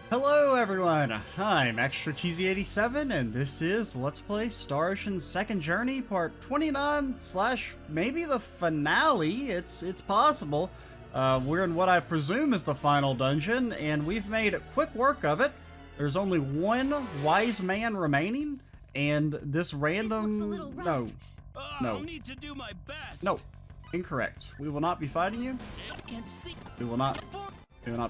Hello everyone, I'm Extra Cheesy 87 and this is Let's Play Star Ocean's Second Journey Part 29 slash maybe the finale. It's possible. We're in what I presume is the final dungeon and we've made quick work of it. There's only one wise man remaining and this random... No. I'll need to do my best. No. Incorrect. We will not be fighting you. We will not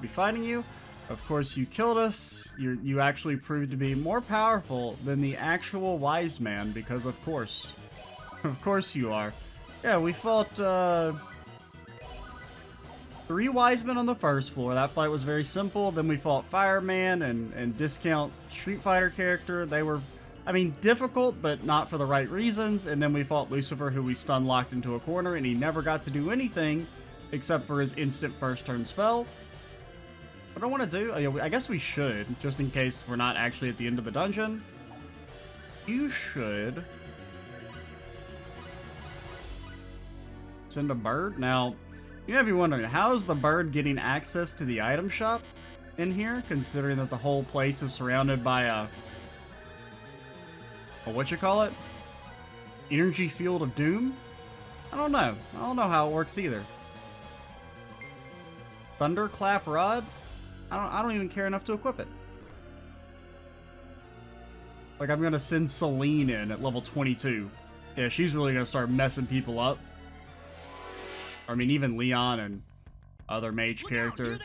be fighting you. Of course, you killed us. You actually proved to be more powerful than the actual wise man, because of course. Of course you are. Yeah, we fought 3 wise men on the first floor. That fight was very simple. Then we fought Fireman and Discount Street Fighter character. They were, I mean, difficult, but not for the right reasons. And then we fought Lucifer, who we stun locked into a corner, and he never got to do anything except for his instant first turn spell. What I want to do, I guess we should, just in case we're not actually at the end of the dungeon. You should send a bird. Now, you may be wondering, how is the bird getting access to the item shop in here, considering that the whole place is surrounded by a what you call it? Energy field of doom? I don't know. I don't know how it works either. Thunderclap rod? I don't even care enough to equip it. Like, I'm gonna send Celine in at level 22. Yeah, she's really gonna start messing people up. I mean, even Leon and other mage character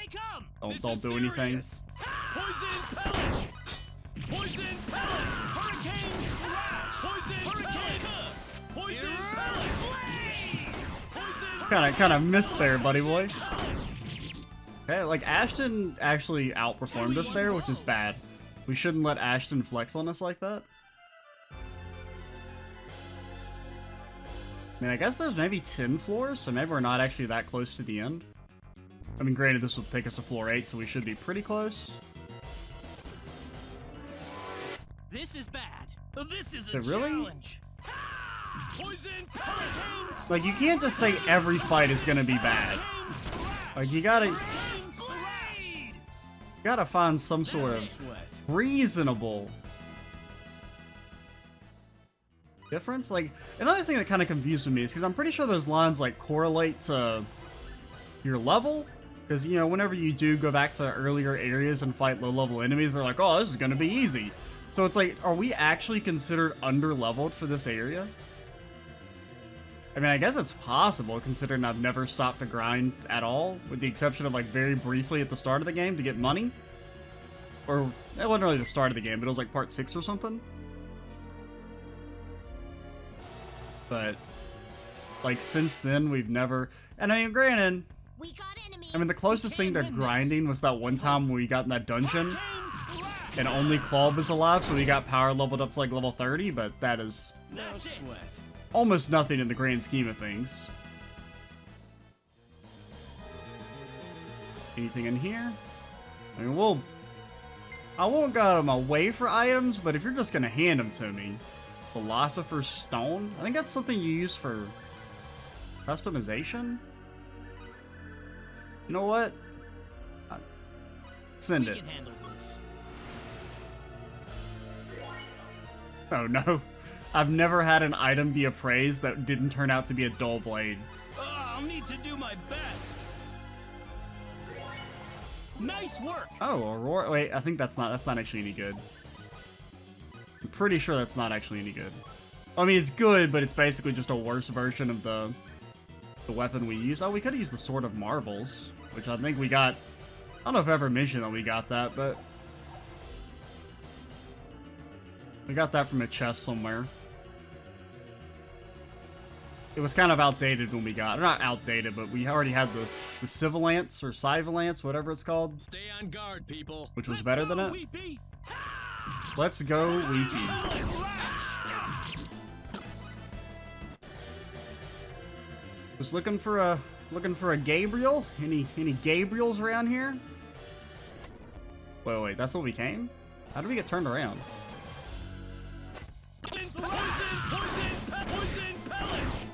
don't do anything. Poison pellets! Poison pellets! Hurricane slash! Poison pellets! Poison pellets! Kinda missed there, buddy boy. Okay, like, Ashton actually outperformed us there, which is bad. We shouldn't let Ashton flex on us like that. I mean, I guess there's maybe 10 floors, so maybe we're not actually that close to the end. I mean, granted, this will take us to floor 8, so we should be pretty close. This is bad. This is a challenge. Poison pellets! Like, you can't just say every fight is gonna be bad. Like, you gotta find some sort of reasonable difference. Like, another thing that kind of confuses me is because I'm pretty sure those lines like correlate to your level. Because, you know, whenever you do go back to earlier areas and fight low-level enemies, they're like, oh, this is gonna be easy. So it's like, are we actually considered under-leveled for this area? I mean, I guess it's possible, considering I've never stopped to grind at all, with the exception of, like, very briefly at the start of the game to get money. Or, it wasn't really the start of the game, but it was, like, part 6 or something. But, like, since then, we've never... And, I mean, granted, I mean, the closest thing to grinding was that one time when we got in that dungeon, and only Claw was alive, so we got power leveled up to, like, level 30, but that is... No sweat. Almost nothing in the grand scheme of things. Anything in here? I mean, I won't go them away for items, but if you're just gonna hand them to me, Philosopher's Stone? I think that's something you use for customization? You know what? Send it. Oh no. I've never had an item be appraised that didn't turn out to be a dull blade. I'll need to do my best. Nice work. Oh, Aurora. Wait, I think that's not actually any good. I'm pretty sure that's not actually any good. I mean, it's good, but it's basically just a worse version of the weapon we use. Oh, we could have used the Sword of Marvels, which I think we got. I don't know if I ever mentioned that we got that, but we got that from a chest somewhere. It was kind of outdated when we got it. Not outdated, but we already had the Civilance or Civilance, whatever it's called. Stay on guard, people. Which was better than it. Weepy. Let's go, Weepy. Just looking for a Gabriel. Any Gabriels around here? Wait, that's what we came? How did we get turned around? Poison pellets!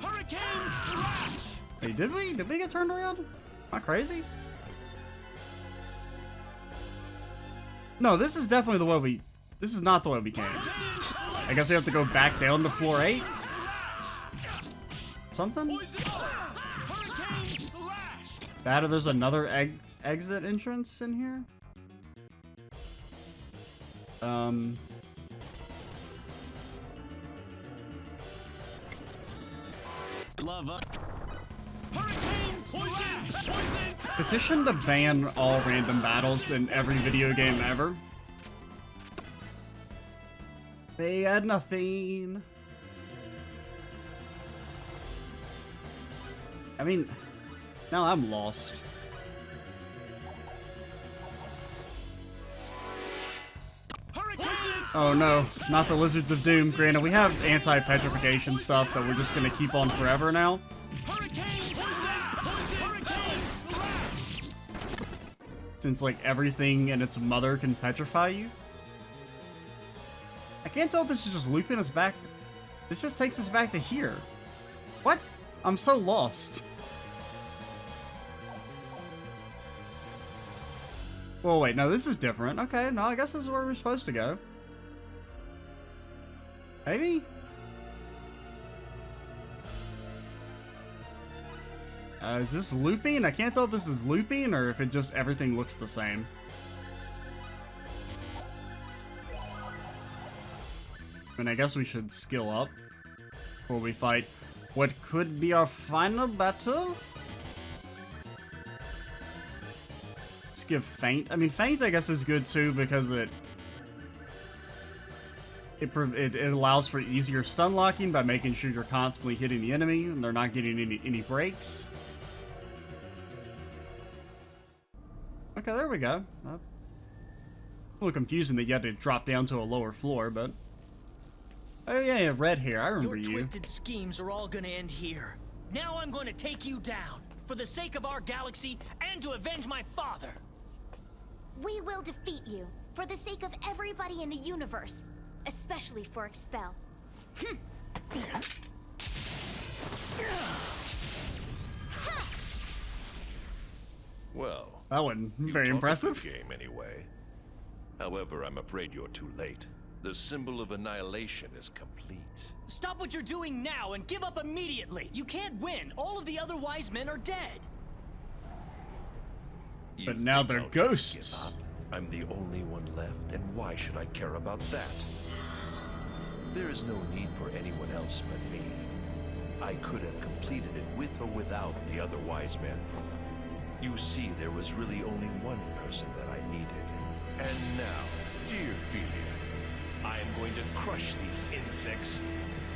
Hurricane slash! Hey, did we get turned around? Am I crazy? No, this is definitely the way we... This is not the way we came. I guess we have to go back down to floor 8? Something? That or there's another exit entrance in here? Petition to ban all random battles in every video game ever. They had nothing. I mean, now I'm lost. Oh no, not the Lizards of Doom. Granted, we have anti-petrification stuff that we're just gonna keep on forever now. Since, like, everything and its mother can petrify you. I can't tell if this is just looping us back. This just takes us back to here. What? I'm so lost. Well, wait, no, this is different. Okay, no, I guess this is where we're supposed to go. Maybe? Is this looping? I can't tell if this is looping or if it just everything looks the same. And I guess we should skill up before we fight what could be our final battle. Let's give feint. I mean, feint I guess is good too because it allows for easier stun locking by making sure you're constantly hitting the enemy and they're not getting any breaks. Okay, there we go. A little confusing that you had to drop down to a lower floor, but... Oh yeah, red hair, I remember you. Your twisted schemes are all gonna end here. Now I'm gonna take you down, for the sake of our galaxy, and to avenge my father! We will defeat you, for the sake of everybody in the universe. Especially for Expel. Well, that wasn't you very took impressive. the game anyway. However, I'm afraid you're too late. The symbol of annihilation is complete. Stop what you're doing now and give up immediately! You can't win! All of the other wise men are dead! But You now think they're I'll just ghosts. give up? I'm the only one left, and why should I care about that? There is no need for anyone else but me. I could have completed it with or without the other wise men. You see, there was really only one person that I needed. And now, dear Ophelia, I am going to crush these insects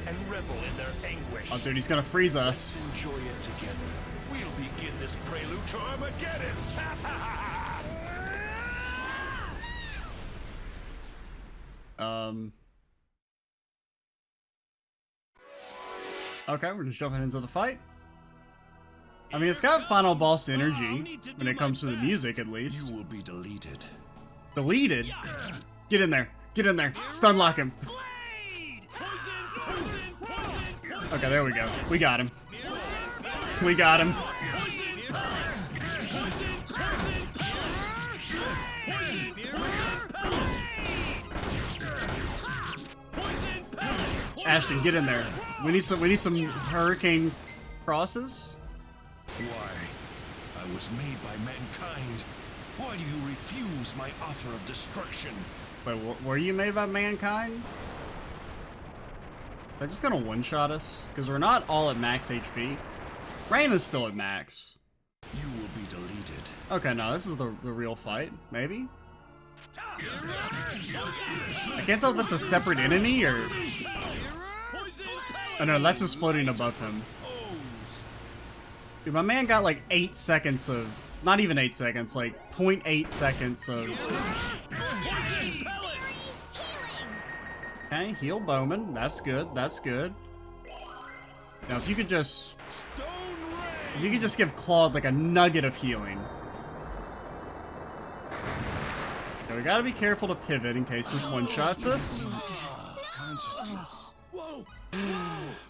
and revel in their anguish. Oh dude, he's gonna freeze us. Let's enjoy it together. We'll begin this prelude to Armageddon. Okay, we're just jumping into the fight. I mean, it's got final boss energy when it comes to the music, at least. You will be deleted. Deleted? Get in there. Get in there. Stun lock him. Okay, there we go. We got him. We got him. Ashton, get in there. We need some hurricane crosses. Why? I was made by mankind. Why do you refuse my offer of destruction? Wait, were you made by mankind? They're just gonna one-shot us? Because we're not all at max HP. Rain is still at max. You will be deleted. Okay, no, this is the real fight. Maybe? I can't tell if that's a separate enemy or... Oh no, that's just floating above him. Dude, my man got like 8 seconds of... Not even 8 seconds, like 0.8 seconds of... Okay, heal Bowman. That's good, that's good. Now if you could just... If you could just give Claude like a nugget of healing. Okay, we gotta be careful to pivot in case this one-shots us. Consciousness. Whoa!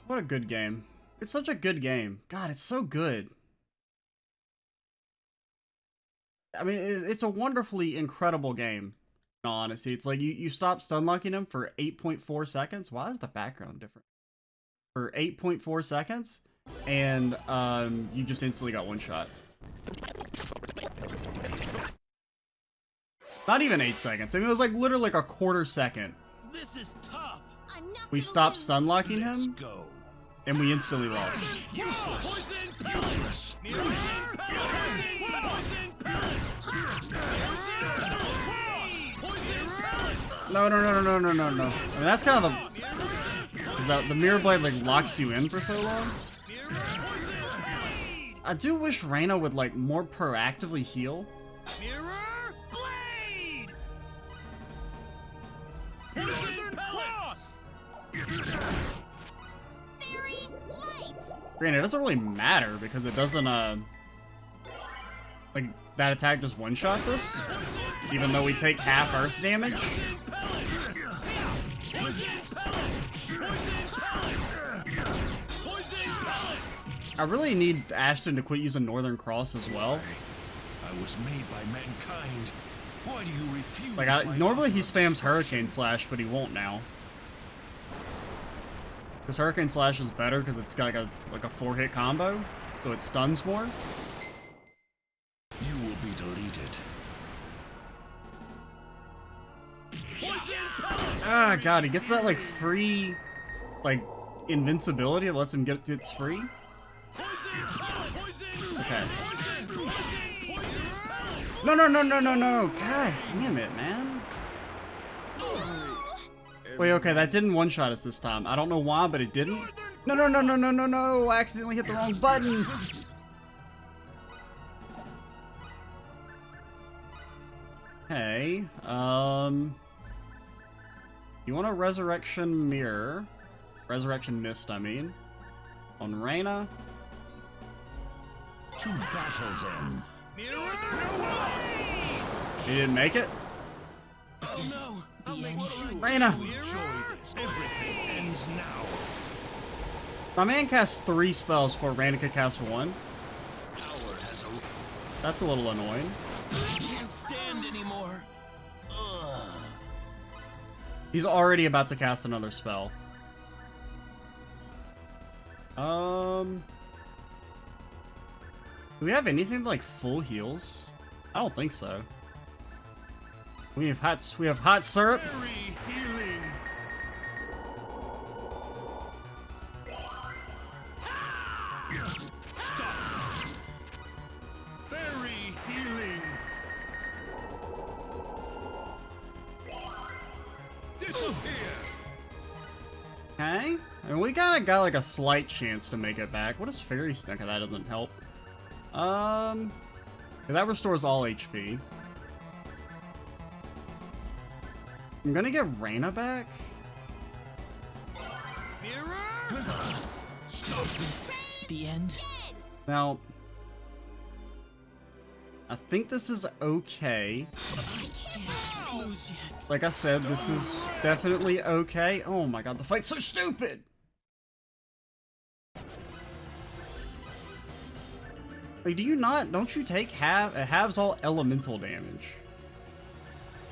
What a good game. It's such a good game. God, it's so good. I mean, it's a wonderfully incredible game. in all honesty. It's like you stop stun locking him for 8.4 seconds. Why is the background different? For 8.4 seconds, and you just instantly got one shot. Not even 8 seconds. I mean, it was like literally like a quarter second. This is tough. I'm not We gonna stopped lose. stun locking Let's him, go. and we instantly lost. Poison pellets. Poison pellets. Poison pellets. Poison pellets. No. I mean, that's kind of the mirror blade like locks you in for so long. I do wish Reyna would like more proactively heal. Mirror blade. Poison pellets. Fairy light. Granted, it doesn't really matter because it doesn't like that attack just one shot us, even though we take half earth damage. I really need Ashton to quit using Northern Cross as well. I was made by mankind. Why do you refuse? Like, my normally he offer of spams Hurricane Slash, but he won't now. Because Hurricane Slash is better because it's got like a 4-hit combo, so it stuns more. You will be deleted. Ah, God, he gets that like free, like invincibility that lets him get it's free. Okay. No. God damn it, man. Wait, okay, that didn't one-shot us this time. I don't know why, but it didn't. No. I accidentally hit the wrong button. Hey, you want a Resurrection Mirror? Resurrection Mist, I mean. On Reyna. To battle then. He didn't make it? Oh no. The end. Reyna! Enjoy this. Everything ends now. My man cast 3 spells before Reyna could cast 1. Power has opened. That's a little annoying. I can't stand anymore. Ugh. He's already about to cast another spell. Do we have anything like full heals? I don't think so. We have hot syrup. Very healing. Stop. Very healing. Disappear. Okay. And we got like a slight chance to make it back. What is Fairy Stick? That doesn't help. That restores all HP. I'm gonna get Reyna back. Mirror. Stop this. The end. Now, I think this is okay. Lose yet. Like I said, this is definitely okay. Oh my god, the fight's so stupid! Like, don't you take half? It halves all elemental damage.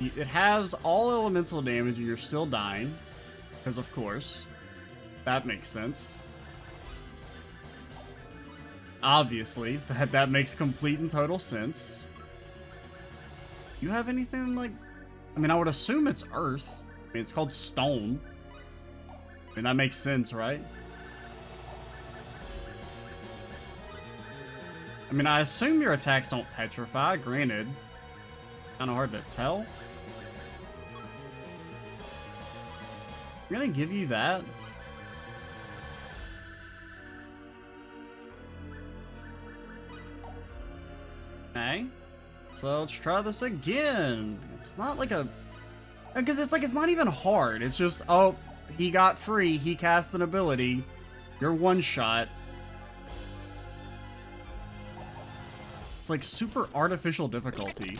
It halves all elemental damage and you're still dying. Because of course. That makes sense. Obviously, that makes complete and total sense. You have anything like... I mean, I would assume it's earth. I mean, it's called stone. I mean, that makes sense, right? I mean, I assume your attacks don't petrify, granted. Kind of hard to tell. I'm gonna give you that. Okay. So let's try this again. It's not like a... Because it's like, it's not even hard. It's just, oh, he got free. He cast an ability. You're one shot. It's like super artificial difficulty.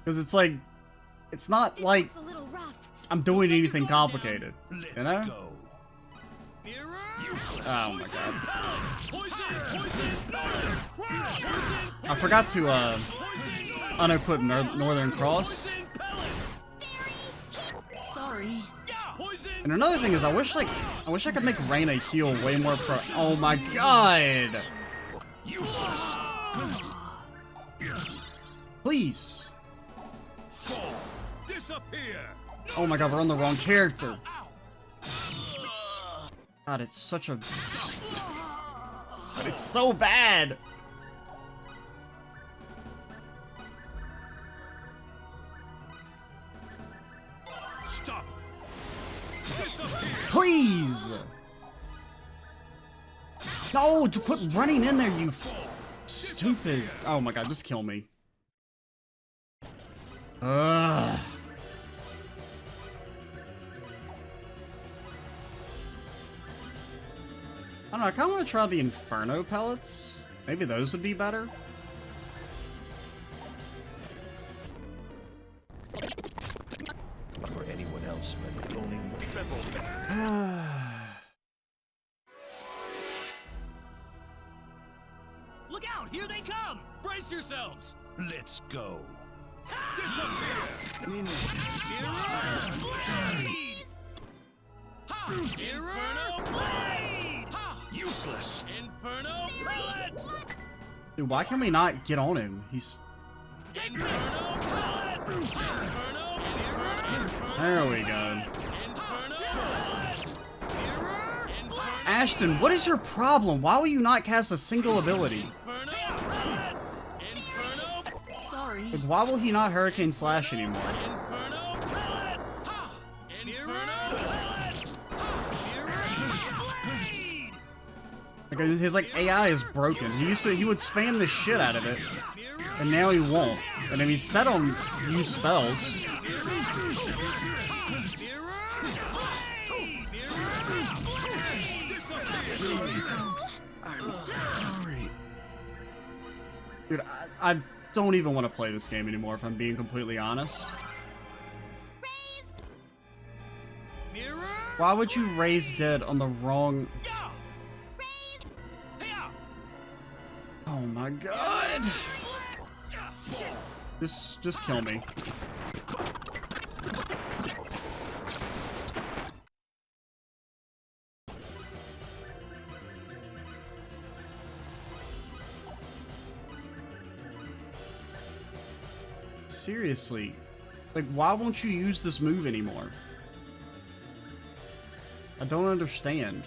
Because it's like, it's not This like looks a little rough. I'm doing anything complicated. Let's You know? go. Mirror. Oh my god. Poison. Poison. Poison. Poison. I forgot to unequip Northern Cross. Sorry. And another thing is, I wish I could make Reyna heal way more pro. Oh my god! Please. Oh my god, we're on the wrong character. God, it's such a. But it's so bad. Stop. Please! No, to put running in there, you stupid. Oh my god, just kill me. Ugh. I don't know, I kinda wanna try the Inferno pellets. Maybe those would be better. For anyone else, but only one rebel. Look out! Here they come! Brace yourselves. Let's go. Inferno blade! Useless. Inferno pellets. Dude, why can we not get on him? He's. Inferno pellets. Inferno. There we go. Inferno pellets. Mirror. Inferno. Ashton, what is your problem? Why will you not cast a single ability? Inferno pellets. Inferno. Sorry. Like, why will he not Hurricane Slash anymore? Inferno pellets. Inferno pellets. Mirror blade. Like, his like AI is broken. He would spam the shit out of it, and now he won't. And then he's set on use spells. Dude, I don't even want to play this game anymore, if I'm being completely honest. Why would you raise dead on the wrong... Oh my god! Just kill me. Seriously, like, why won't you use this move anymore? I don't understand.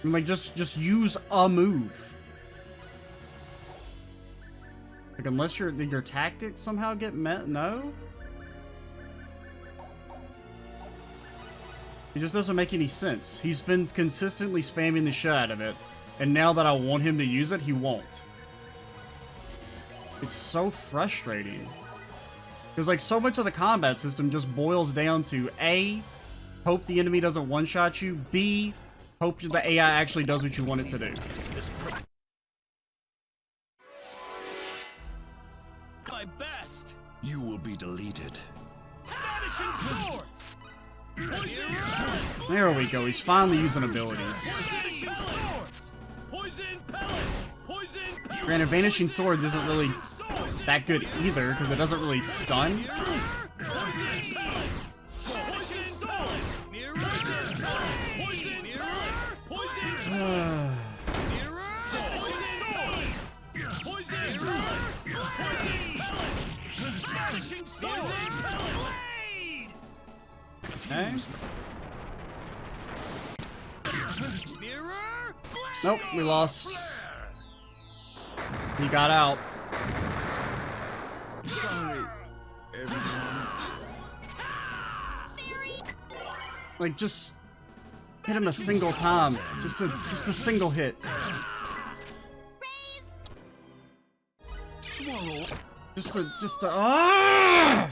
I mean, like, just use a move. Like, unless your tactics somehow get met, no? It just doesn't make any sense. He's been consistently spamming the shit out of it, and now that I want him to use it, he won't. It's so frustrating. Because, like, so much of the combat system just boils down to A, hope the enemy doesn't one-shot you, B, hope the AI actually does what you want it to do. My best. You will be deleted. Vanishing swords. There we go, he's finally using abilities. Vanishing swords. Poison pellets. Poison pellets. Granted, Vanishing Sword isn't really that good either, because it doesn't really stun. Poison pellets. Poison pellets. Mirror. Poison pellets. Poison pellets. Mirror. Poison pellets. Poison pellets. Poison pellets. Vanishing swords. Blade. Okay. Mirror. Nope, we lost. He got out. Sorry, everyone. Like, just hit him a single time. Just a single hit. Swallow. Just a ah!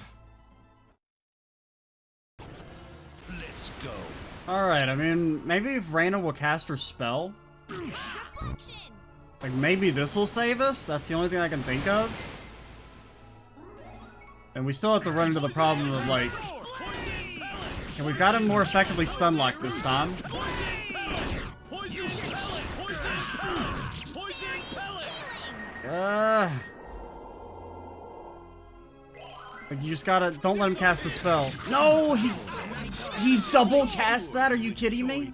Let's go. Alright, I mean, maybe if Reyna will cast her spell, like, maybe this will save us? That's the only thing I can think of. And we still have to run into the problem of, like, and we've got him more effectively stun locked this time. Like, you just gotta, don't let him cast the spell. No, he double cast that? Are you kidding me?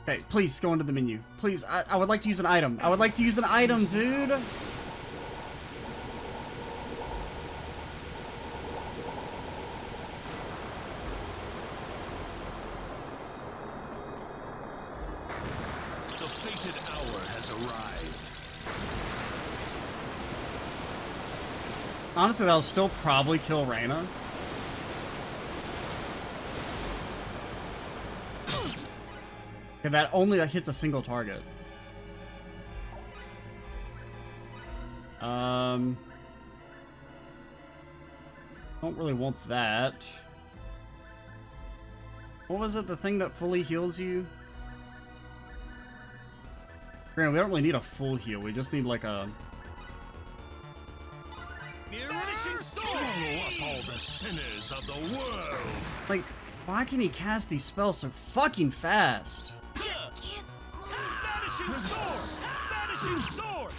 Okay, please go into the menu. Please, I would like to use an item. I would like to use an item, dude. The fated hour has arrived. Honestly, that'll still probably kill Reyna. Okay, that only hits a single target. Don't really want that. What was it? The thing that fully heals you? Granted, we don't really need a full heal. We just need like a... Swallow up all the sinners of the world. Like, why can he cast these spells so fucking fast? Vanishing swords! Vanishing swords!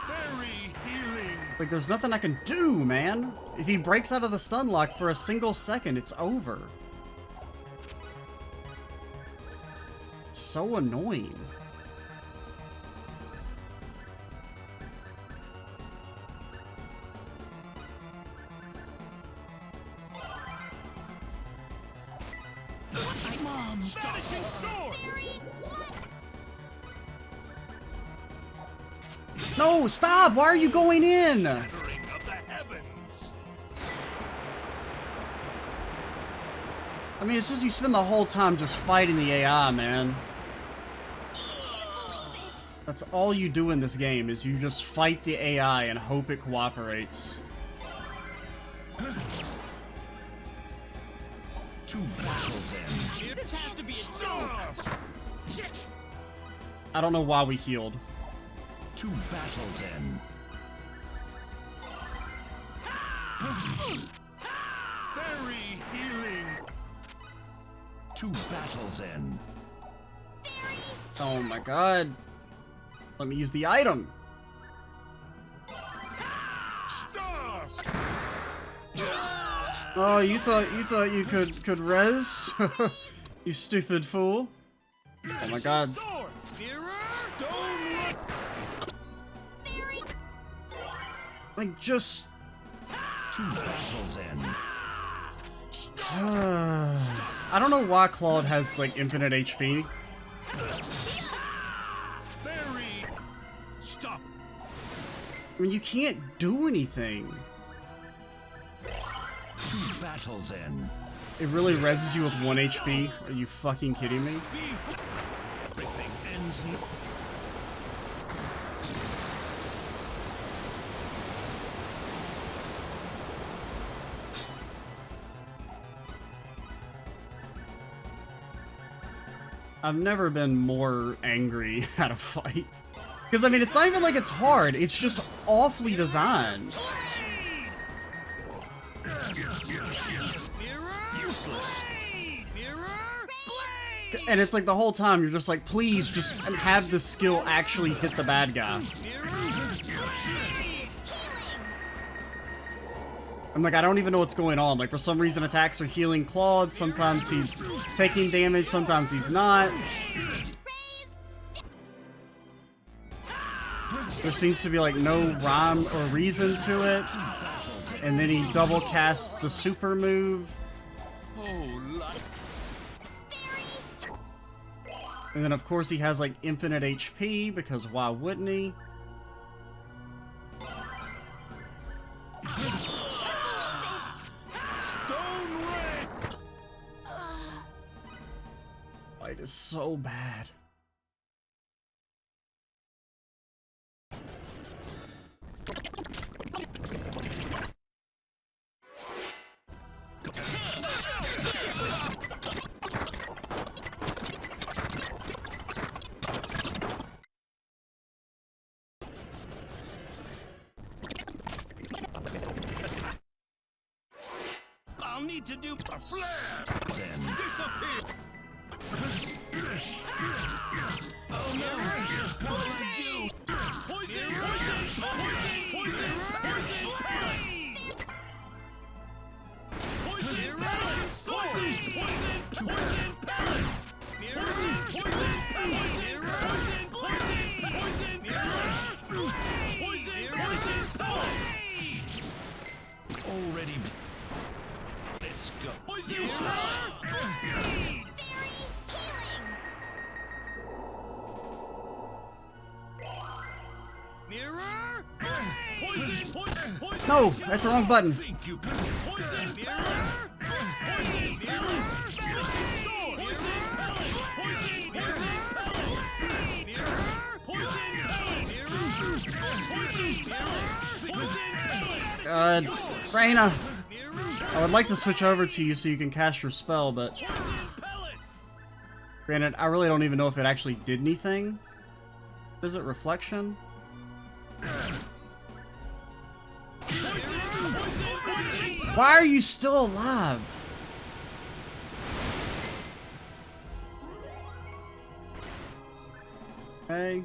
Very healing. Like, there's nothing I can do, man. If he breaks out of the stun lock for a single second, it's over. It's so annoying. Vanishing swords! No, stop! Why are you going in? Of the heavens. I mean, it's just you spend the whole time just fighting the AI, man. That's all you do in this game, is you just fight the AI and hope it cooperates. To battle then. This has to be a joke. I don't know why we healed. To battle then. Very healing. To battle then. Oh my god. Let me use the item. Stop! Oh, you thought you could res? You stupid fool. Oh my god. Swords! Mirror! Stone! Like, just... To battle then. I don't know why Claude has, like, infinite HP. Very. Stop. I mean, you can't do anything. To battle then. It really reses you with 1 HP? Are you fucking kidding me? Everything ends. I've never been more angry at a fight. Because, I mean, it's not even like it's hard. It's just awfully designed. And it's like the whole time you're just like, please just have the skill actually hit the bad guy. I'm like, I don't even know what's going on. Like, for some reason attacks are healing Claude, sometimes he's taking damage, sometimes he's not. There seems to be like no rhyme or reason to it. And then he double casts the super move. And then of course he has like infinite HP, because why wouldn't he? Fight is so bad. I'll need to do a flare. Then. Disappear. Oh no! What do I do? Poison! Poison! Poison! Poison! Poison! Poison! Poison! Poison! Poison! Pellets! Poison! Poison! Poison! Poison! Poison! Poison! Poison! Pellets! Already. Let's go. Poison! Fairy healing! Mirror! Poison! Poison! Poison! No, that's the wrong button. Think you can. Poison! Mirror! Poison! Mirror! Vanishing sword! Poison! Pellets! Poison! Poison! Pellets! Mirror! Poison! Pellets! Mirror! Poison! Pellets! Poison! Pellets! Reina, I would like to switch over to you so you can cast your spell, but Poison pellets! granted, I really don't even know if it actually did anything. Is it reflection? Why are you still alive? Okay.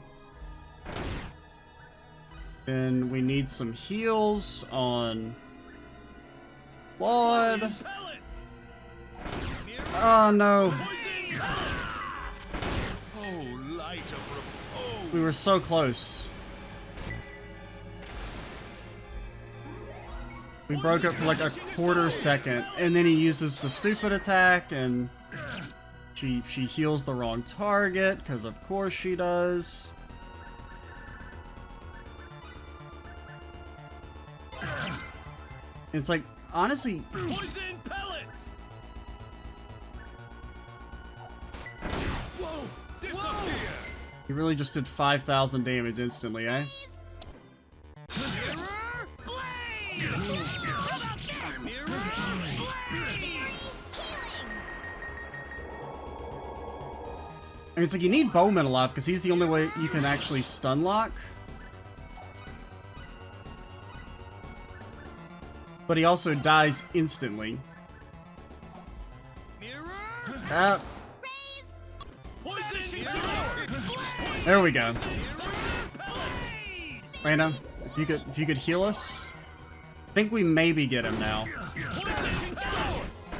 Then we need some heals on Claude. Pellets! Oh no. Poison pellets! Oh, light of repose! We were so close. We broke up for like a quarter second, and then he uses the stupid attack, and she heals the wrong target, because of course she does. It's like, honestly, Poison pellets! Whoa! Disappear! he really just did 5,000 damage instantly, eh? Mirror blade! How about this? Mirror blade! And it's like, you need Bowman alive, because he's the only way you can actually stun lock. But he also dies instantly. Mirror! Raise! Poison sword! There we go. Pellets! Reina, if you could heal us, I think we maybe get him now. Poison swords!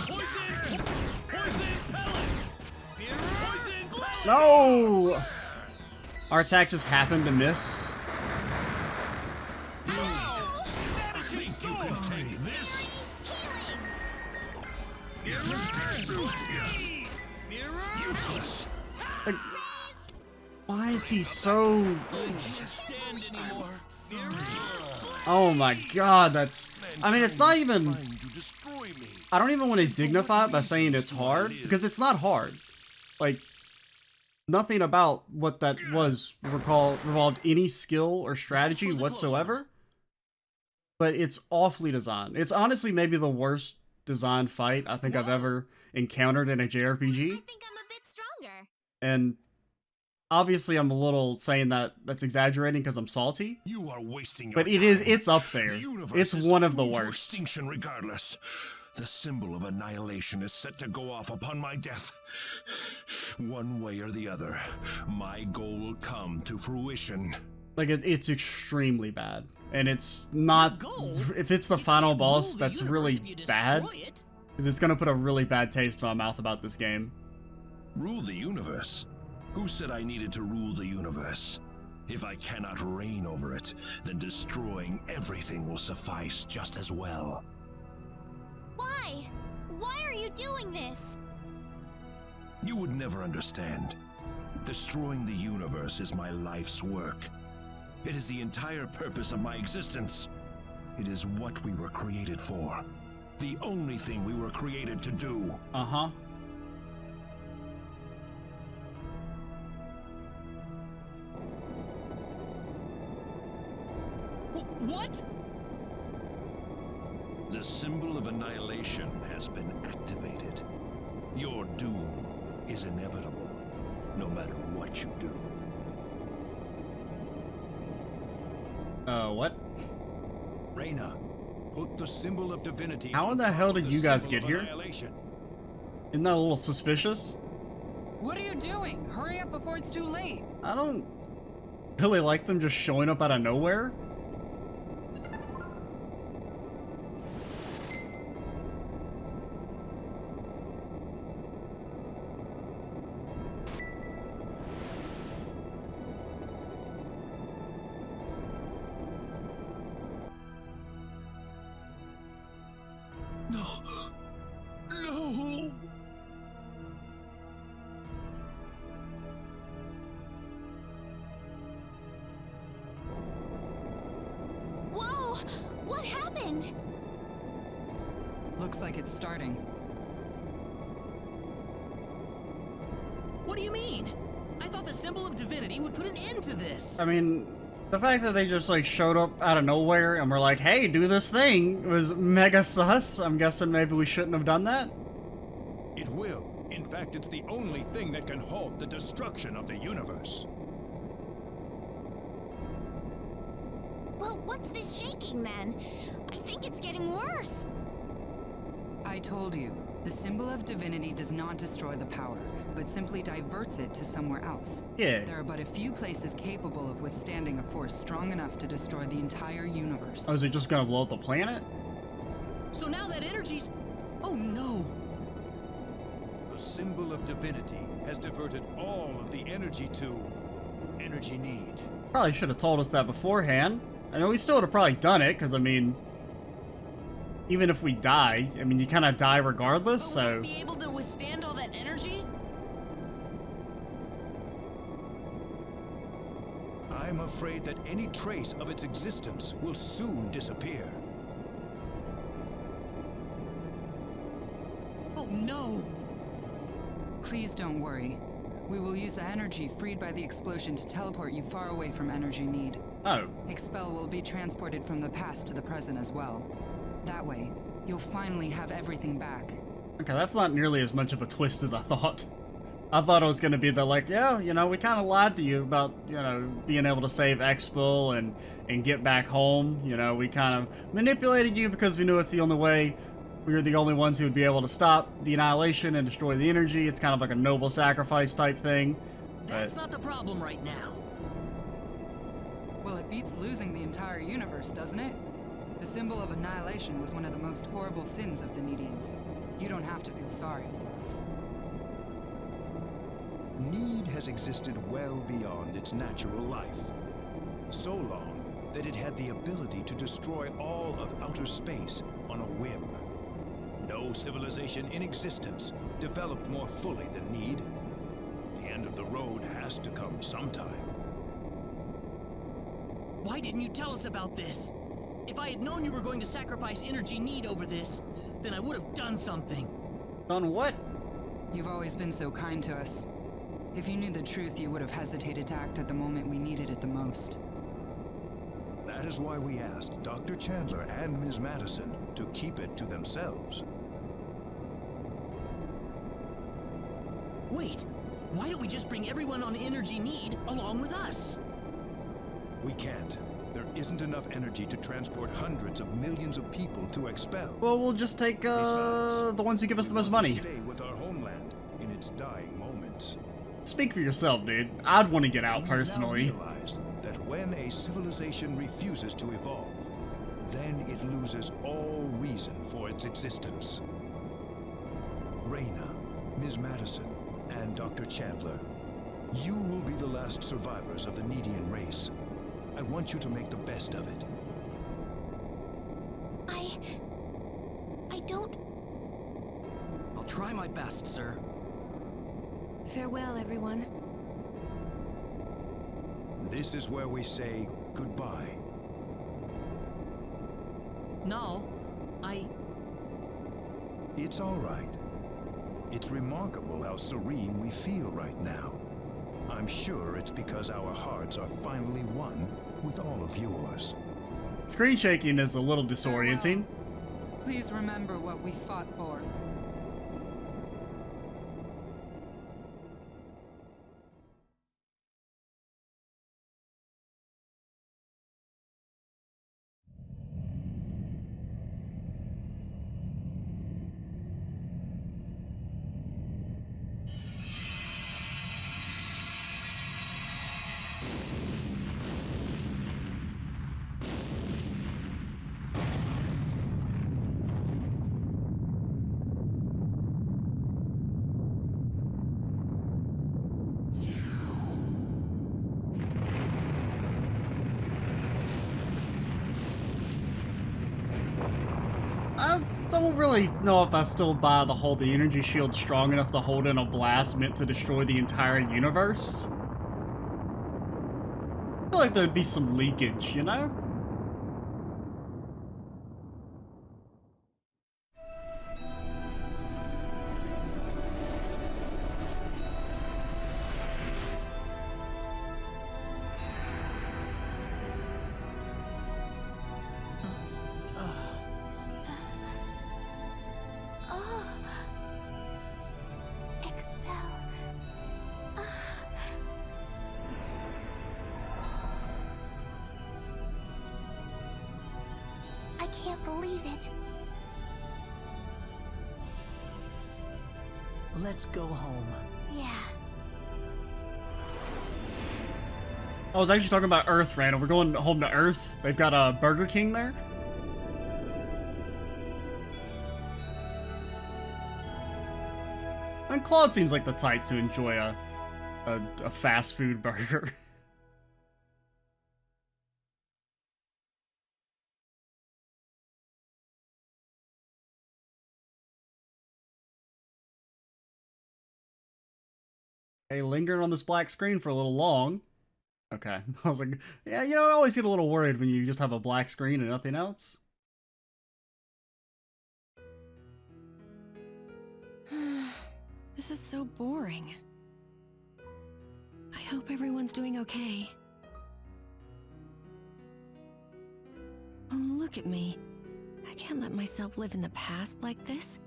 Poison! Poison pellets! Mirror! Poison blade! No! Our attack just happened to miss. Vanishing sword! Take this! Healing! Mirror! Blade! Mirror! Useless! Like, why is he so... Can't stand anymore! Mirror! Oh my god, that's... I mean, it's not even... Trying to destroy me. I don't even want to dignify it by saying it's hard, because it's not hard. Like, nothing about what that was revolved any skill or strategy whatsoever. But it's awfully designed. It's honestly maybe the worst designed fight I think I've ever encountered in a I JRPG. think I'm a bit stronger. And obviously I'm a little saying that's exaggerating because I'm salty. You are wasting your But time. it's up there. The universe It's is one of the doomed to worst. extinction regardless. The symbol of annihilation is set to go off upon my death. One way or the other, my goal will come to fruition. Like, it's extremely bad. And it's not... If it's the final boss, that's really bad. Because it's going to put a really bad taste in my mouth about this game. Rule the universe? Who said I needed to rule the universe? If I cannot reign over it, then destroying everything will suffice just as well. Why? Why are you doing this? You would never understand. Destroying the universe is my life's work. It is the entire purpose of my existence. It is what we were created for. The only thing we were created to do. Uh-huh. What? The symbol of annihilation has been activated. Your doom is inevitable, no matter what you do. What? Reina, put the symbol of divinity. How in the on hell top of did the you guys symbol get of here? annihilation. Isn't that a little suspicious? What are you doing? Hurry up before it's too late. I don't really like them just showing up out of nowhere. No. No. Whoa! What happened? Looks like it's starting. What do you mean? I thought the symbol of divinity would put an end to this. I mean, the fact that they just like showed up out of nowhere and were like, hey, do this thing was mega sus. I'm guessing maybe we shouldn't have done that. It will. In fact, it's the only thing that can halt the destruction of the universe. Well, what's this shaking then? I think it's getting worse. I told you, the symbol of divinity does not destroy the power, but simply diverts it to somewhere else. Yeah. There are but a few places capable of withstanding a force strong enough to destroy the entire universe. Oh, is it just gonna blow up the planet? So now that energy's... Oh no. The symbol of divinity has diverted all of the energy to energy need. Probably should have told us that beforehand. I mean, we still would have probably done it, because, I mean, even if we die, I mean, you kind of die regardless, But will so... it be able to withstand all that energy? I'm afraid that any trace of its existence will soon disappear. Oh no. Please don't worry. We will use the energy freed by the explosion to teleport you far away from energy need. Oh. Expel will be transported from the past to the present as well. That way, you'll finally have everything back. Okay, that's not nearly as much of a twist as I thought. I thought it was going to be the, like, yeah, you know, we kind of lied to you about, you know, being able to save Expel and get back home. You know, we kind of manipulated you because we knew it's the only way. We were the only ones who would be able to stop the annihilation and destroy the energy. It's kind of like a noble sacrifice type thing. That's not the problem right now. Well, it beats losing the entire universe, doesn't it? The symbol of annihilation was one of the most horrible sins of the Needians. You don't have to feel sorry for us. Need has existed well beyond its natural life. So long that it had the ability to destroy all of outer space on a whim. No civilization in existence developed more fully than Need. The end of the road has to come sometime. Why didn't you tell us about this? If I had known you were going to sacrifice energy need over this, then I would have done something. Done what? You've always been so kind to us. If you knew the truth, you would have hesitated to act at the moment we needed it the most. That is why we asked Dr. Chandler and Ms. Madison to keep it to themselves. Wait, why don't we just bring everyone on energy need along with us? We can't. There isn't enough energy to transport hundreds of millions of people to Expel. Well, we'll just take the ones who give us the most money. Stay with our homeland in its dying moments. Speak for yourself, dude. I'd want to get out We've personally. now realized that when a civilization refuses to evolve, then it loses all reason for its existence. Reyna, Ms. Madison, and Dr. Chandler, you will be the last survivors of the Needian race. I want you to make the best of it. I don't... I'll try my best, sir. Farewell, everyone. This is where we say goodbye. No, It's all right. It's remarkable how serene we feel right now. I'm sure it's because our hearts are finally one with all of yours. Screen shaking is a little disorienting. Please remember what we fought for. Don't really know if I still buy the energy shield strong enough to hold in a blast meant to destroy the entire universe. I feel like there'd be some leakage, you know? Expel. I can't believe it. Let's go home. Yeah. I was actually talking about Earth, Randall. We're going home to Earth. They've got a Burger King there. And Claude seems like the type to enjoy a fast food burger. Hey, lingering on this black screen for a little long. Okay. I was like, yeah, you know, I always get a little worried when you just have a black screen and nothing else. This is so boring. I hope everyone's doing okay. Oh, look at me. I can't let myself live in the past like this.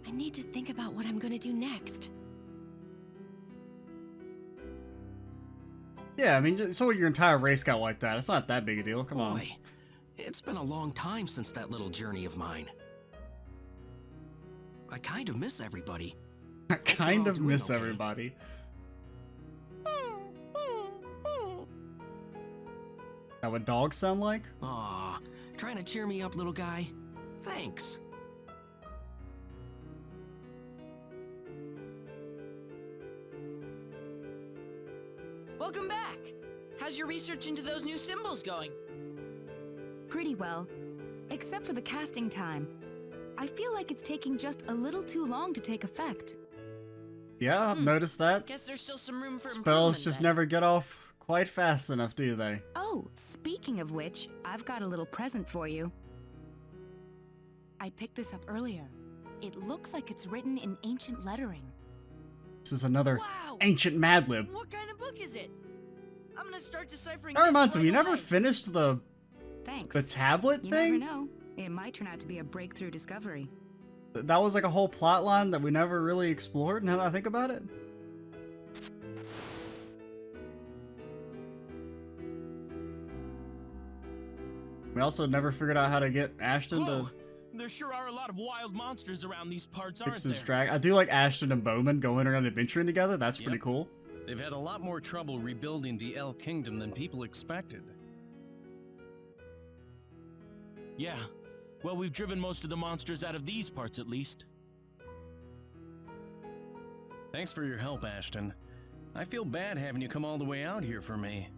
I need to think about what I'm gonna do next. Yeah, I mean, so your entire race got wiped out. It's not that big a deal. Come on. Boy, it's been a long time since that little journey of mine. I kind of miss everybody. I kind all of doing miss okay. everybody. That what dogs sound like? Aw, trying to cheer me up, little guy? Thanks. Welcome back! How's your research into those new symbols going? Pretty well, except for the casting time. I feel like it's taking just a little too long to take effect. Yeah, I've noticed that. Guess there's still some room for Spells improvement just then. never get off quite fast enough, do they? Oh, speaking of which, I've got a little present for you. I picked this up earlier. It looks like it's written in ancient lettering. This is another Wow! ancient Mad Lib. What kind of book is it? I'm gonna start deciphering That this reminds me, right you never away. finished the Thanks. tablet You thing? never know. It might turn out to be a breakthrough discovery. That was like a whole plot line that we never really explored, now that I think about it. We also never figured out how to get Ashton Whoa! to There sure are a lot of wild monsters around these parts, fix aren't his there? drag. I do like Ashton and Bowman going around adventuring together. That's pretty Yep. cool. They've had a lot more trouble rebuilding the El Kingdom than people expected. Yeah. Well, we've driven most of the monsters out of these parts, at least. Thanks for your help, Ashton. I feel bad having you come all the way out here for me.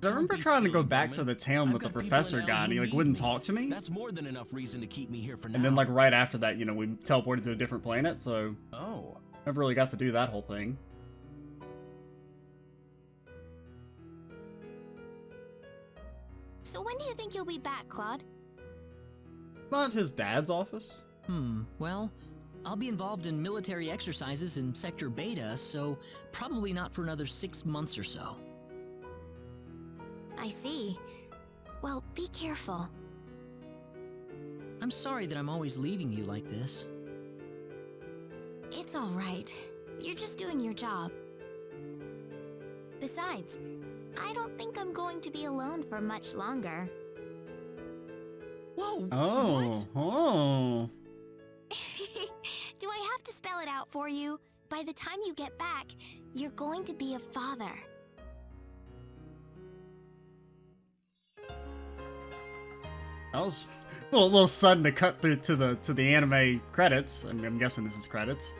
I remember be trying to go silly, back to Bowman. the town I've with the got people professor in guy, town and he who like need wouldn't me. talk to me. That's more than enough reason to keep me here for now. And then like right after that, you know, we teleported to a different planet, so Oh, never really got to do that whole thing. So when do you think you'll be back, Claude? Not his dad's office. Well, I'll be involved in military exercises in Sector Beta, so probably not for another 6 months or so. I see. Well, be careful. I'm sorry that I'm always leaving you like this. It's all right. You're just doing your job. Besides, I don't think I'm going to be alone for much longer. Whoa! Oh, What? oh. Do I have to spell it out for you? By the time you get back, you're going to be a father. That was a little sudden to cut through to the anime credits. I mean, I'm guessing this is credits.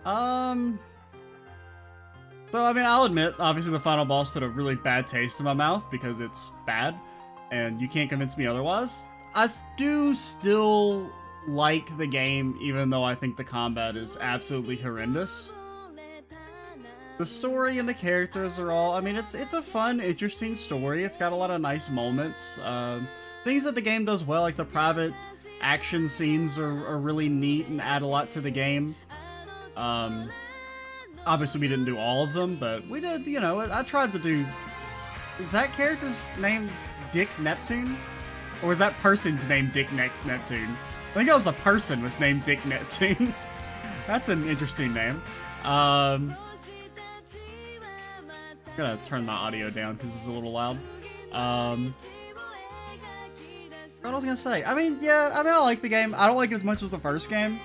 So I mean, I'll admit, obviously the final boss put a really bad taste in my mouth because it's bad, and you can't convince me otherwise. I do still like the game, even though I think the combat is absolutely horrendous. The story and the characters are all, I mean, it's a fun, interesting story. It's got a lot of nice moments. Things that the game does well, like the private action scenes are really neat and add a lot to the game. Obviously we didn't do all of them, but we did, you know, I tried to do... Is that character's name Dick Neptune? Or was that person's name Dick Neptune? I think that was the person was named Dick Neptune. That's an interesting name. I'm gonna turn my audio down because it's a little loud. What was I gonna say? I mean, yeah, I like the game. I don't like it as much as the first game.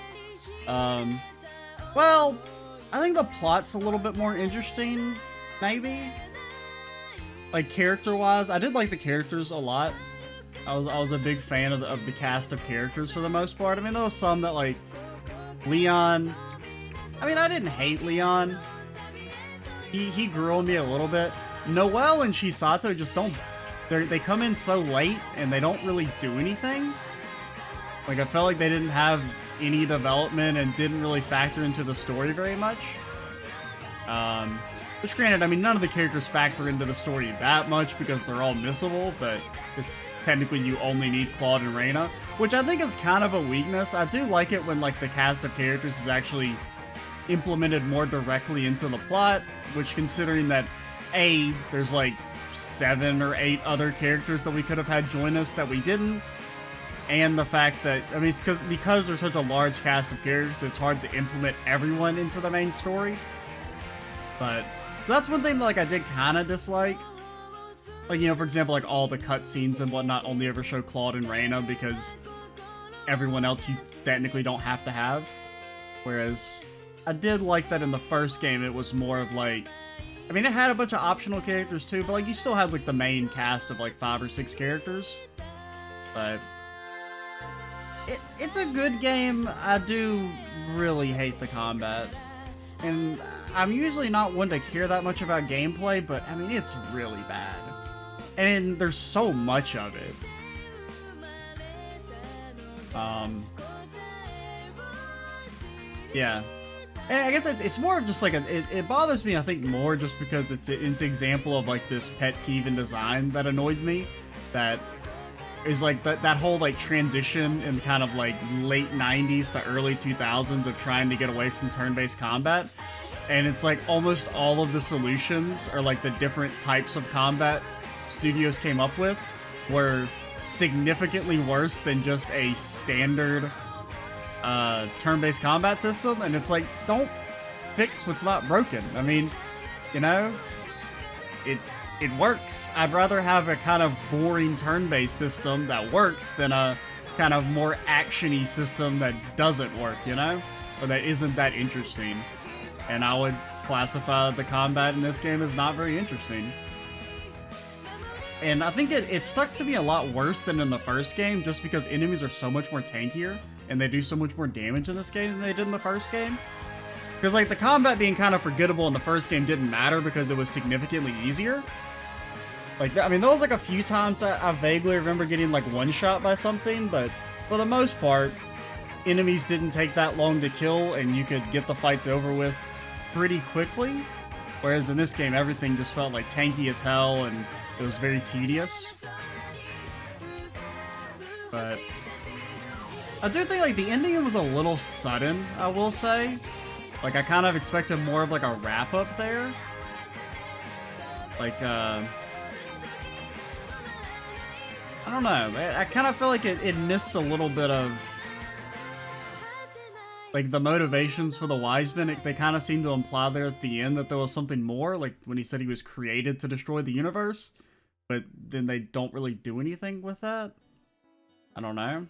Well, I think the plot's a little bit more interesting, maybe. Like, character-wise, I did like the characters a lot. I was a big fan of the cast of characters for the most part. I mean, there was some that, like, Leon... I mean, I didn't hate Leon. He grew on me a little bit. Noelle and Chisato just don't... They come in so late, and they don't really do anything. Like, I felt like they didn't have any development and didn't really factor into the story very much. Which, granted, I mean, none of the characters factor into the story that much because they're all missable, but just technically you only need Claude and Reina, which I think is kind of a weakness. I do like it when, like, the cast of characters is actually implemented more directly into the plot, which, considering that, A, there's, like, 7 or 8 other characters that we could have had join us that we didn't, and the fact that, I mean, it's because there's such a large cast of characters, it's hard to implement everyone into the main story. But, so that's one thing that, like, I did kind of dislike. Like, you know, for example, like, all the cutscenes and whatnot only ever show Claude and Reina because everyone else you technically don't have to have. Whereas, I did like that in the first game it was more of, like, I mean, it had a bunch of optional characters too, but, like, you still had, like, the main cast of, like, 5 or 6 characters. But it's a good game. I do really hate the combat. And I'm usually not one to care that much about gameplay, but, I mean, it's really bad. And there's so much of it. Yeah. And I guess it's more of just like it bothers me, I think, more just because it's an example of, like, this pet peeve in design that annoyed me. That is, like, that whole, like, transition in kind of, like, late 90s to early 2000s of trying to get away from turn-based combat. And it's like almost all of the solutions, or, like, the different types of combat studios came up with, were significantly worse than just a standard turn-based combat system. And it's like, don't fix what's not broken. I mean, you know, it works. I'd rather have a kind of boring turn-based system that works than a kind of more action-y system that doesn't work, you know? Or that isn't that interesting. And I would classify the combat in this game as not very interesting. And I think it stuck to me a lot worse than in the first game, just because enemies are so much more tankier, and they do so much more damage in this game than they did in the first game. Because, like, the combat being kind of forgettable in the first game didn't matter because it was significantly easier. Like, I mean, there was, like, a few times I vaguely remember getting, like, one-shot by something, but for the most part, enemies didn't take that long to kill, and you could get the fights over with pretty quickly. Whereas in this game, everything just felt, like, tanky as hell, and it was very tedious. But I do think, like, the ending was a little sudden, I will say. Like, I kind of expected more of, like, a wrap-up there. Like, I don't know. I kind of feel like it missed a little bit of, like, the motivations for the wise men. They kind of seemed to imply there at the end that there was something more, like when he said he was created to destroy the universe, but then they don't really do anything with that. I don't know.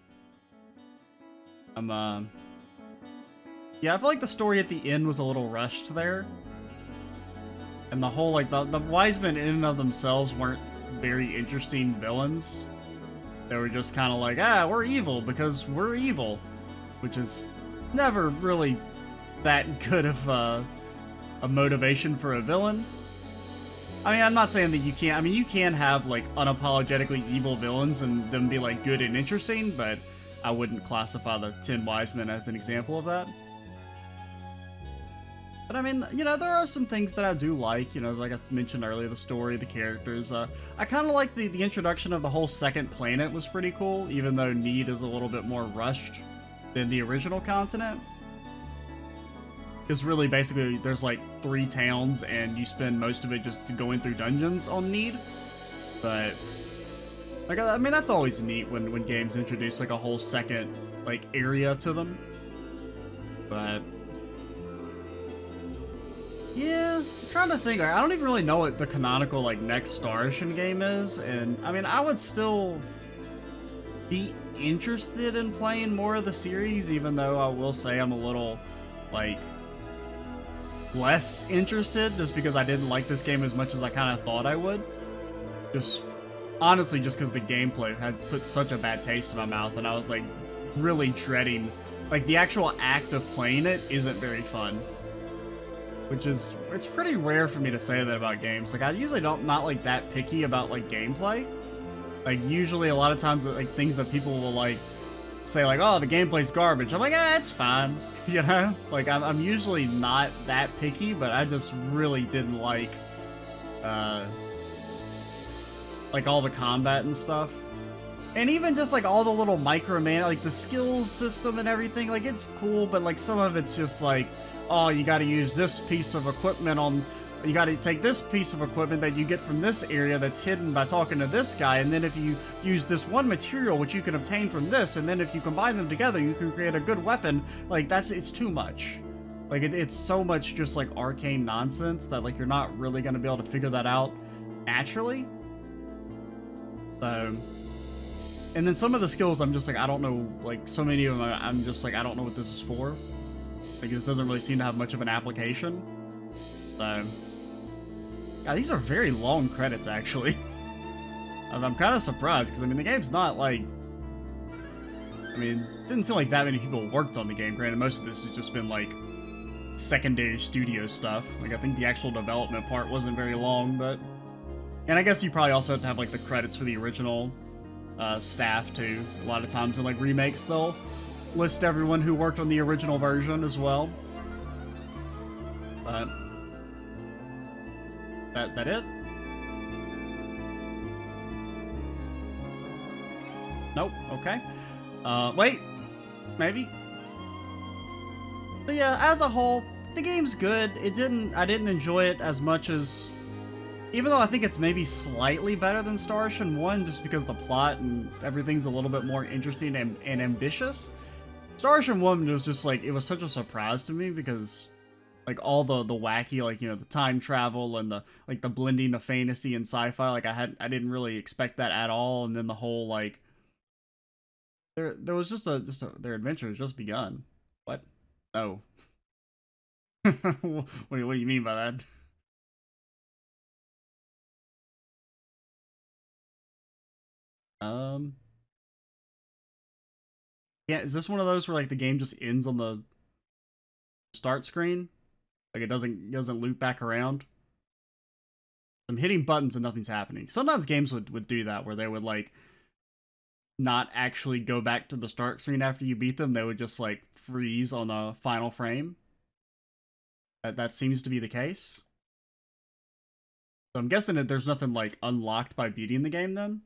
Yeah, I feel like the story at the end was a little rushed there. And the whole, like, the wise men in and of themselves weren't very interesting villains. They were just kind of like, we're evil because we're evil. Which is never really that good of a motivation for a villain. I mean, I'm not saying that you can't. I mean, you can have like unapologetically evil villains and them be like good and interesting, but I wouldn't classify the 10 Wise Men as an example of that. But I mean, you know, there are some things that I do like, you know, like I mentioned earlier, the story, the characters. I kind of like the introduction of the whole second planet was pretty cool, even though Need is a little bit more rushed than the original continent. Because really, basically, there's like 3 towns, and you spend most of it just going through dungeons on Need. But, like, I mean, that's always neat when games introduce, like, a whole second, like, area to them. But yeah, I'm trying to think. I don't even really know what the canonical, like, next Star Ocean game is, and I mean, I would still be interested in playing more of the series, even though I will say I'm a little, like, less interested, just because I didn't like this game as much as I kind of thought I would. Just, honestly, just because the gameplay had put such a bad taste in my mouth, and I was, like, really dreading, like, the actual act of playing it isn't very fun. Which is, it's pretty rare for me to say that about games. Like, I usually not like that picky about, like, gameplay. Like, usually a lot of times, like, things that people will, like, say, like, oh, the gameplay's garbage. I'm like, it's fine. You know? Like, I'm usually not that picky, but I just really didn't like all the combat and stuff. And even just, like, all the little microman, like, the skills system and everything, like, it's cool, but, like, some of it's just, like, oh, you gotta use this piece of equipment on... You gotta take this piece of equipment that you get from this area that's hidden by talking to this guy, and then if you use this one material, which you can obtain from this, and then if you combine them together, you can create a good weapon. Like, it's too much. Like, it's so much just, like, arcane nonsense that, like, you're not really gonna be able to figure that out naturally. So... And then some of the skills, I'm just like, I don't know, like, so many of them, I'm just like, I don't know what this is for. Like, this doesn't really seem to have much of an application. So... God, these are very long credits, actually. I'm kind of surprised, because, I mean, the game's not, like... I mean, it didn't seem like that many people worked on the game. Granted, most of this has just been, like, secondary studio stuff. Like, I think the actual development part wasn't very long, but... And I guess you probably also have to have, like, the credits for the original staff, too. A lot of times in, like, remakes, they'll list everyone who worked on the original version as well. But... That it? Nope, okay. Wait. Maybe? But yeah, as a whole, the game's good. I didn't enjoy it as much as... Even though I think it's maybe slightly better than Star Ocean 1, just because the plot and everything's a little bit more interesting and ambitious. Star Ocean 1 was just like, it was such a surprise to me because... Like, all the wacky, like, you know, the time travel and the, like, the blending of fantasy and sci-fi, like, I didn't really expect that at all, and then the whole, like, there was just their adventure has just begun. What? Oh. What do you mean by that? Yeah, is this one of those where, like, the game just ends on the start screen? Like, it doesn't loop back around. I'm hitting buttons and nothing's happening. Sometimes games would do that, where they would, like, not actually go back to the start screen after you beat them. They would just, like, freeze on the final frame. That seems to be the case. So I'm guessing that there's nothing, like, unlocked by beating the game then.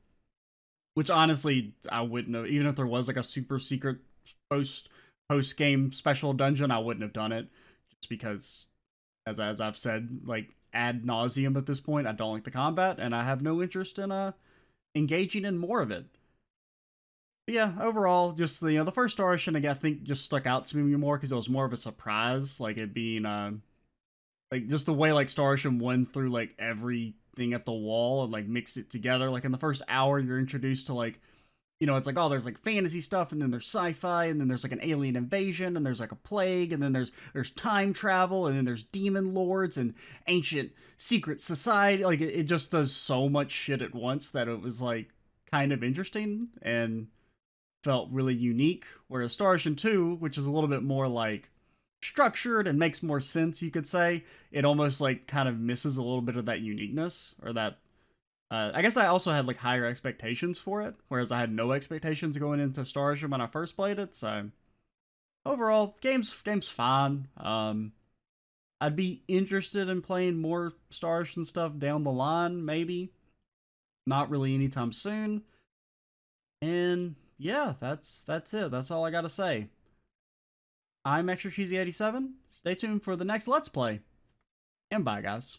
Which, honestly, I wouldn't have. Even if there was, like, a super secret post-game special dungeon, I wouldn't have done it. Just because... As I've said, like, ad nauseum at this point, I don't like the combat, and I have no interest in engaging in more of it. But yeah, overall, just, you know, the first Star Ocean, I think, just stuck out to me more because it was more of a surprise, like, it being, like, just the way, like, Star Ocean 1 threw, like, everything at the wall and, like, mixed it together. Like, in the first hour, you're introduced to, like, you know, it's like, oh, there's, like, fantasy stuff, and then there's sci-fi, and then there's, like, an alien invasion, and there's, like, a plague, and then there's time travel, and then there's demon lords, and ancient secret society. Like, it just does so much shit at once that it was, like, kind of interesting, and felt really unique. Whereas Star Ocean 2, which is a little bit more, like, structured and makes more sense, you could say, it almost like kind of misses a little bit of that uniqueness, or that I guess I also had like higher expectations for it, whereas I had no expectations going into Star Ocean when I first played it. So overall, game's fine. I'd be interested in playing more Star Ocean stuff down the line, maybe. Not really anytime soon. And yeah, that's it. That's all I gotta say. I'm Extra Cheesy 87. Stay tuned for the next Let's Play. And bye, guys.